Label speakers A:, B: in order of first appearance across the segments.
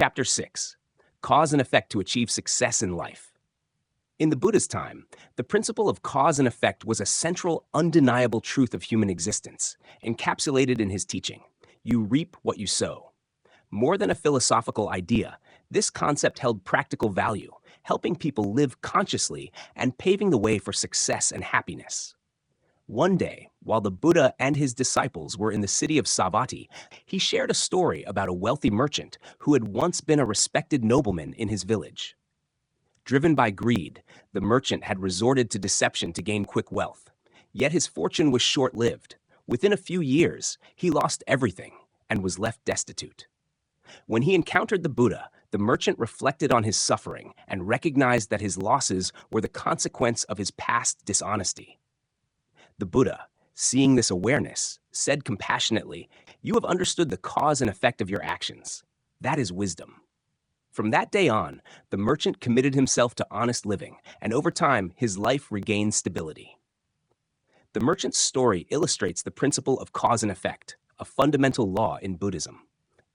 A: Chapter 6. Cause and Effect to Achieve Success in Life. In the Buddha's time, the principle of cause and effect was a central, undeniable truth of human existence, encapsulated in his teaching. You reap what you sow. More than a philosophical idea, this concept held practical value, helping people live consciously and paving the way for success and happiness. One day, while the Buddha and his disciples were in the city of Savatthi, he shared a story about a wealthy merchant who had once been a respected nobleman in his village. Driven by greed, the merchant had resorted to deception to gain quick wealth. Yet his fortune was short-lived. Within a few years, he lost everything and was left destitute. When he encountered the Buddha, the merchant reflected on his suffering and recognized that his losses were the consequence of his past dishonesty. The Buddha, seeing this awareness, said compassionately, "You have understood the cause and effect of your actions. That is wisdom." From that day on, the merchant committed himself to honest living, and over time, his life regained stability. The merchant's story illustrates the principle of cause and effect, a fundamental law in Buddhism.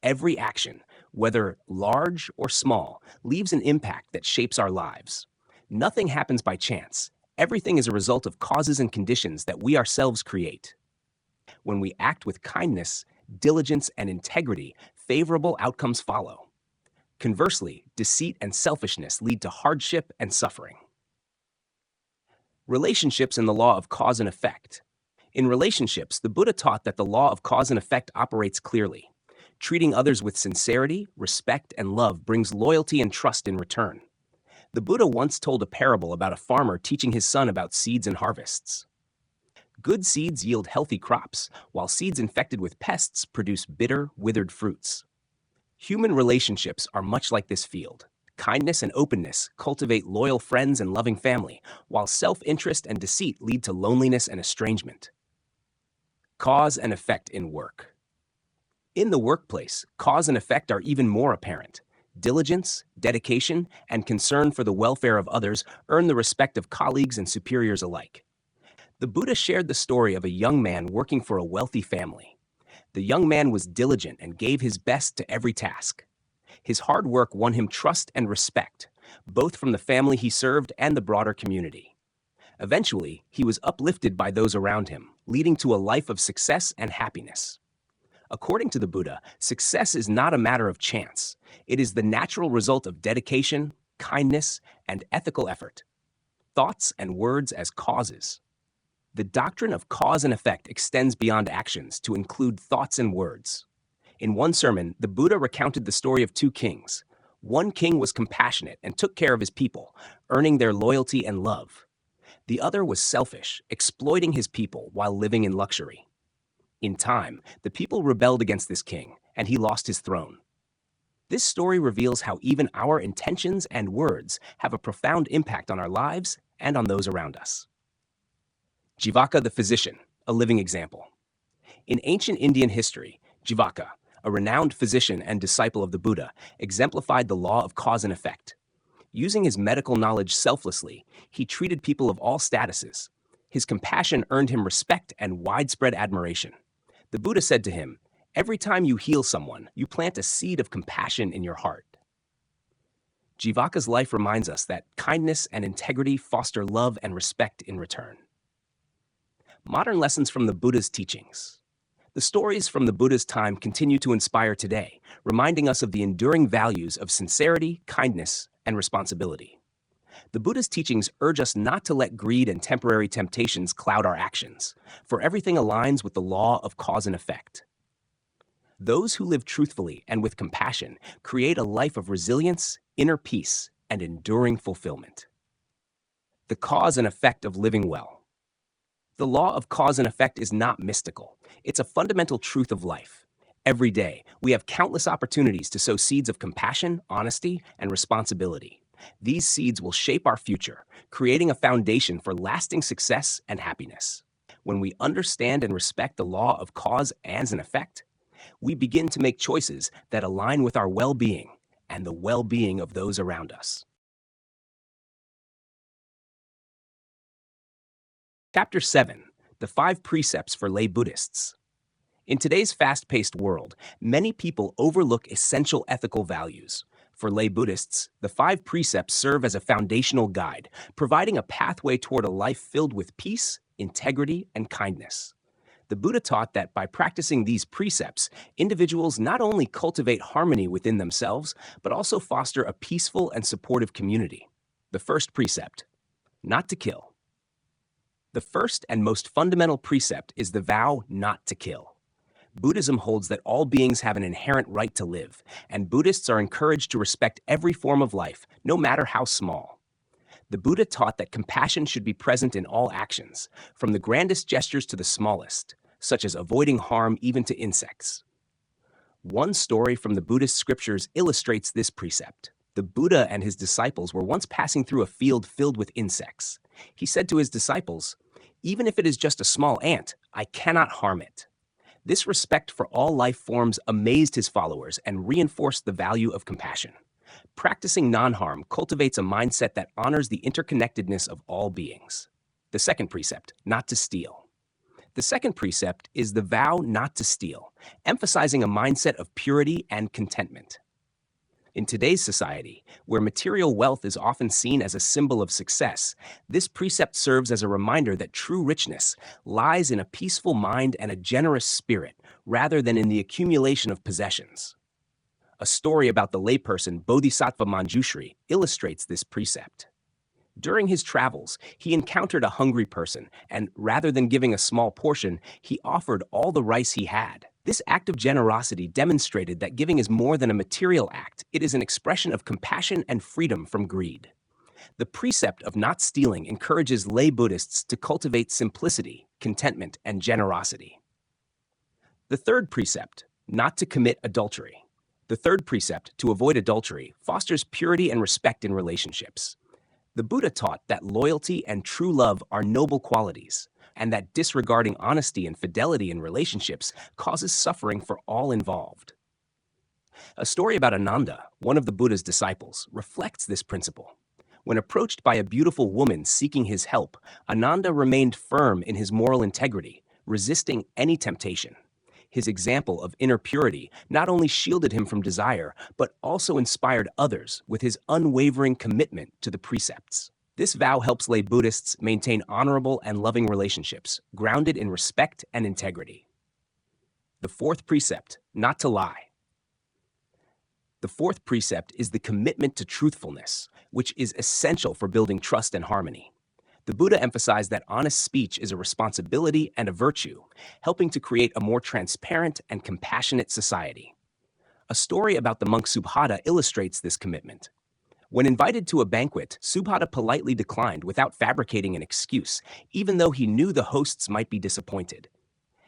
A: Every action, whether large or small, leaves an impact that shapes our lives. Nothing happens by chance. Everything is a result of causes and conditions that we ourselves create. When we act with kindness, diligence, and integrity, favorable outcomes follow. Conversely, deceit and selfishness lead to hardship and suffering. Relationships and the law of cause and effect. In relationships, the Buddha taught that the law of cause and effect operates clearly. Treating others with sincerity, respect, and love brings loyalty and trust in return. The Buddha once told a parable about a farmer teaching his son about seeds and harvests. Good seeds yield healthy crops, while seeds infected with pests produce bitter, withered fruits. Human relationships are much like this field. Kindness and openness cultivate loyal friends and loving family, while self-interest and deceit lead to loneliness and estrangement. Cause and effect in work. In the workplace, cause and effect are even more apparent. Diligence, dedication, and concern for the welfare of others earn the respect of colleagues and superiors alike. The Buddha shared the story of a young man working for a wealthy family. The young man was diligent and gave his best to every task. His hard work won him trust and respect, both from the family he served and the broader community. Eventually, he was uplifted by those around him, leading to a life of success and happiness. According to the Buddha, success is not a matter of chance. It is the natural result of dedication, kindness, and ethical effort. Thoughts and words as causes. The doctrine of cause and effect extends beyond actions to include thoughts and words. In one sermon, the Buddha recounted the story of two kings. One king was compassionate and took care of his people, earning their loyalty and love. The other was selfish, exploiting his people while living in luxury. In time, the people rebelled against this king, and he lost his throne. This story reveals how even our intentions and words have a profound impact on our lives and on those around us. Jivaka the physician, a living example. In ancient Indian history, Jivaka, a renowned physician and disciple of the Buddha, exemplified the law of cause and effect. Using his medical knowledge selflessly, he treated people of all statuses. His compassion earned him respect and widespread admiration. The Buddha said to him, "Every time you heal someone, you plant a seed of compassion in your heart." Jivaka's life reminds us that kindness and integrity foster love and respect in return. Modern lessons from the Buddha's teachings. The stories from the Buddha's time continue to inspire today, reminding us of the enduring values of sincerity, kindness, and responsibility. The Buddha's teachings urge us not to let greed and temporary temptations cloud our actions, for everything aligns with the law of cause and effect. Those who live truthfully and with compassion create a life of resilience, inner peace, and enduring fulfillment. The cause and effect of living well. The law of cause and effect is not mystical. It's a fundamental truth of life. Every day, we have countless opportunities to sow seeds of compassion, honesty, and responsibility. These seeds will shape our future, creating a foundation for lasting success and happiness. When we understand and respect the law of cause and effect, we begin to make choices that align with our well-being and the well-being of those around us. Chapter 7. The 5 Precepts for Lay Buddhists. In today's fast paced world, many people overlook essential ethical values. For lay Buddhists, the five precepts serve as a foundational guide, providing a pathway toward a life filled with peace, integrity, and kindness. The Buddha taught that by practicing these precepts, individuals not only cultivate harmony within themselves, but also foster a peaceful and supportive community. The first precept, not to kill. The first and most fundamental precept is the vow not to kill. Buddhism holds that all beings have an inherent right to live, and Buddhists are encouraged to respect every form of life, no matter how small. The Buddha taught that compassion should be present in all actions, from the grandest gestures to the smallest, such as avoiding harm even to insects. One story from the Buddhist scriptures illustrates this precept. The Buddha and his disciples were once passing through a field filled with insects. He said to his disciples, "Even if it is just a small ant, I cannot harm it." This respect for all life forms amazed his followers and reinforced the value of compassion. Practicing non-harm cultivates a mindset that honors the interconnectedness of all beings. The second precept, not to steal. The second precept is the vow not to steal, emphasizing a mindset of purity and contentment. In today's society, where material wealth is often seen as a symbol of success, this precept serves as a reminder that true richness lies in a peaceful mind and a generous spirit, rather than in the accumulation of possessions. A story about the layperson Bodhisattva Manjushri illustrates this precept. During his travels, he encountered a hungry person, and rather than giving a small portion, he offered all the rice he had. This act of generosity demonstrated that giving is more than a material act, it is an expression of compassion and freedom from greed. The precept of not stealing encourages lay Buddhists to cultivate simplicity, contentment, and generosity. The third precept, not to commit adultery. The third precept, to avoid adultery, fosters purity and respect in relationships. The Buddha taught that loyalty and true love are noble qualities, and that disregarding honesty and fidelity in relationships causes suffering for all involved. A story about Ananda, one of the Buddha's disciples, reflects this principle. When approached by a beautiful woman seeking his help, Ananda remained firm in his moral integrity, resisting any temptation. His example of inner purity not only shielded him from desire, but also inspired others with his unwavering commitment to the precepts. This vow helps lay Buddhists maintain honorable and loving relationships, grounded in respect and integrity. The fourth precept, not to lie. The fourth precept is the commitment to truthfulness, which is essential for building trust and harmony. The Buddha emphasized that honest speech is a responsibility and a virtue, helping to create a more transparent and compassionate society. A story about the monk Subhata illustrates this commitment. When invited to a banquet, Subhata politely declined without fabricating an excuse, even though he knew the hosts might be disappointed.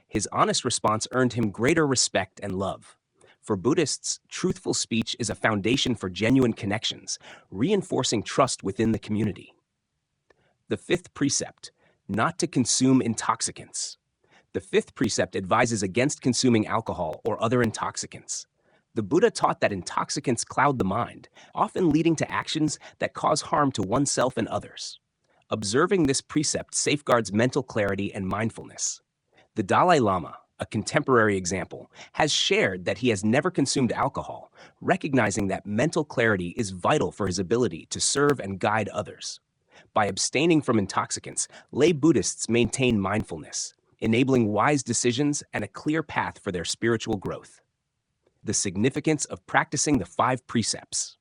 A: His honest response earned him greater respect and love. For Buddhists, truthful speech is a foundation for genuine connections, reinforcing trust within the community. The fifth precept, not to consume intoxicants. The fifth precept advises against consuming alcohol or other intoxicants. The Buddha taught that intoxicants cloud the mind, often leading to actions that cause harm to oneself and others. Observing this precept safeguards mental clarity and mindfulness. The Dalai Lama, a contemporary example, has shared that he has never consumed alcohol, recognizing that mental clarity is vital for his ability to serve and guide others. By abstaining from intoxicants, lay Buddhists maintain mindfulness, enabling wise decisions and a clear path for their spiritual growth. The significance of practicing the five precepts.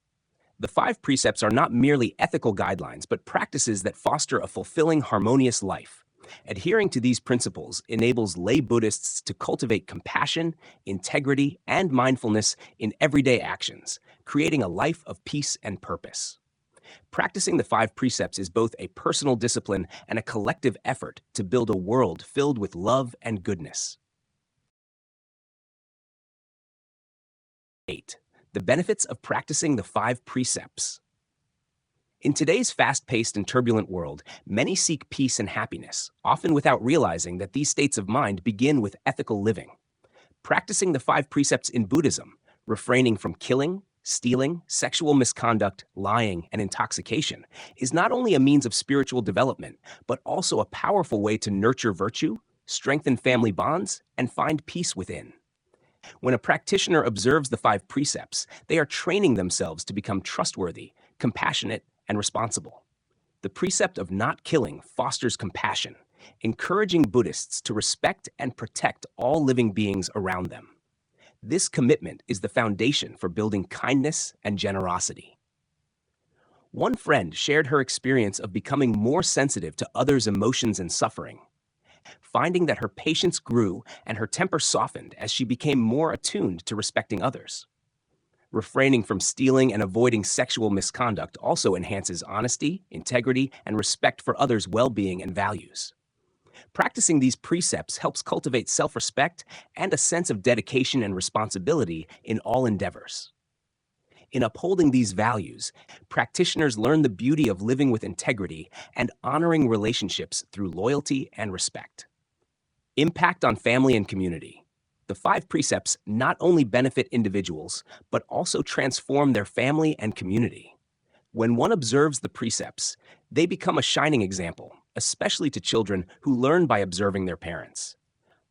A: The five precepts are not merely ethical guidelines, but practices that foster a fulfilling, harmonious life. Adhering to these principles enables lay Buddhists to cultivate compassion, integrity, and mindfulness in everyday actions, creating a life of peace and purpose. Practicing the five precepts is both a personal discipline and a collective effort to build a world filled with love and goodness. 8. The benefits of practicing the five precepts. In today's fast-paced and turbulent world, many seek peace and happiness, often without realizing that these states of mind begin with ethical living. Practicing the five precepts in Buddhism, refraining from killing, stealing, sexual misconduct, lying, and intoxication, is not only a means of spiritual development, but also a powerful way to nurture virtue, strengthen family bonds, and find peace within. When a practitioner observes the 5 precepts, they are training themselves to become trustworthy, compassionate, and responsible. The precept of not killing fosters compassion, encouraging Buddhists to respect and protect all living beings around them. This commitment is the foundation for building kindness and generosity. One friend shared her experience of becoming more sensitive to others' emotions and suffering, finding that her patience grew and her temper softened as she became more attuned to respecting others. Refraining from stealing and avoiding sexual misconduct also enhances honesty, integrity, and respect for others' well-being and values. Practicing these precepts helps cultivate self-respect and a sense of dedication and responsibility in all endeavors. In upholding these values, practitioners learn the beauty of living with integrity and honoring relationships through loyalty and respect. Impact on family and community. The 5 precepts not only benefit individuals, but also transform their family and community. When one observes the precepts, they become a shining example, especially to children who learn by observing their parents.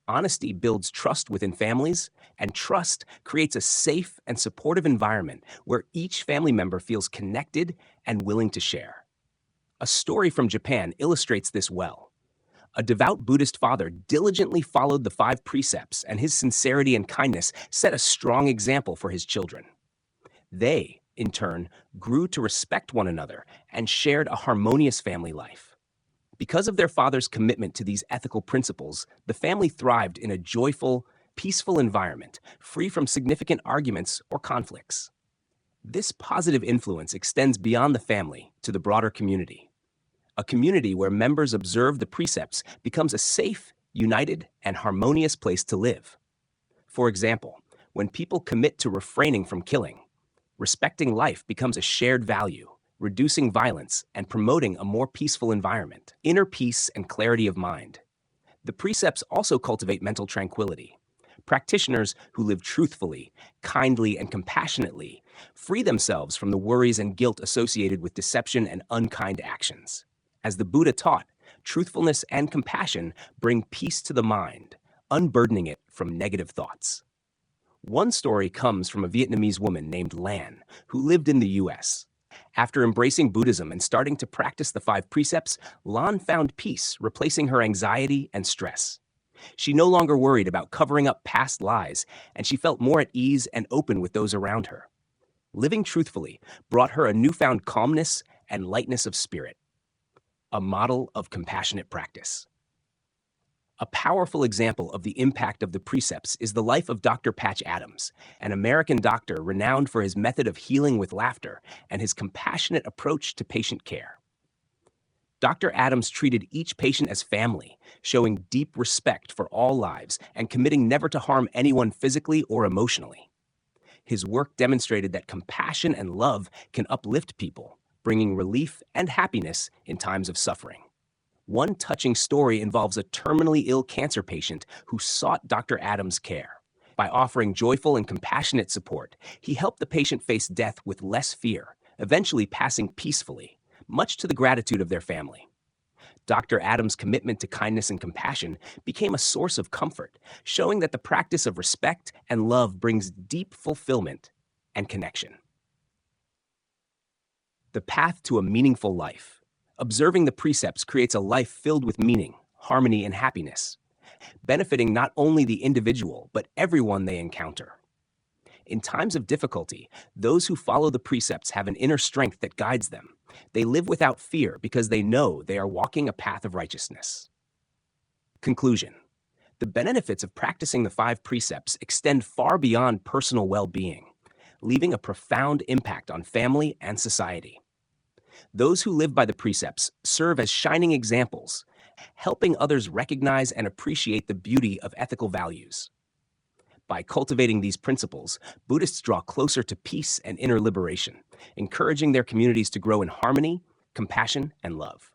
A: Honesty builds trust within families, and trust creates a safe and supportive environment where each family member feels connected and willing to share. A story from Japan illustrates this well. A devout Buddhist father diligently followed the 5 precepts, and his sincerity and kindness set a strong example for his children. They, in turn, grew to respect one another and shared a harmonious family life. Because of their father's commitment to these ethical principles, the family thrived in a joyful, peaceful environment, free from significant arguments or conflicts. This positive influence extends beyond the family to the broader community. A community where members observe the precepts becomes a safe, united, and harmonious place to live. For example, when people commit to refraining from killing, respecting life becomes a shared value, reducing violence and promoting a more peaceful environment, inner peace and clarity of mind. The precepts also cultivate mental tranquility. Practitioners who live truthfully, kindly, and compassionately free themselves from the worries and guilt associated with deception and unkind actions. As the Buddha taught, truthfulness and compassion bring peace to the mind, unburdening it from negative thoughts. One story comes from a Vietnamese woman named Lan, who lived in the US. After embracing Buddhism and starting to practice the 5 precepts, Lan found peace, replacing her anxiety and stress. She no longer worried about covering up past lies, and she felt more at ease and open with those around her. Living truthfully brought her a newfound calmness and lightness of spirit. A model of compassionate practice. A powerful example of the impact of the precepts is the life of Dr. Patch Adams, an American doctor renowned for his method of healing with laughter and his compassionate approach to patient care. Dr. Adams treated each patient as family, showing deep respect for all lives and committing never to harm anyone physically or emotionally. His work demonstrated that compassion and love can uplift people, bringing relief and happiness in times of suffering. One touching story involves a terminally ill cancer patient who sought Dr. Adams' care. By offering joyful and compassionate support, he helped the patient face death with less fear, eventually passing peacefully, much to the gratitude of their family. Dr. Adams' commitment to kindness and compassion became a source of comfort, showing that the practice of respect and love brings deep fulfillment and connection. The path to a meaningful life. Observing the precepts creates a life filled with meaning, harmony, and happiness, benefiting not only the individual, but everyone they encounter. In times of difficulty, those who follow the precepts have an inner strength that guides them. They live without fear because they know they are walking a path of righteousness. Conclusion. The benefits of practicing the 5 precepts extend far beyond personal well-being, leaving a profound impact on family and society. Those who live by the precepts serve as shining examples, helping others recognize and appreciate the beauty of ethical values. By cultivating these principles, Buddhists draw closer to peace and inner liberation, encouraging their communities to grow in harmony, compassion, and love.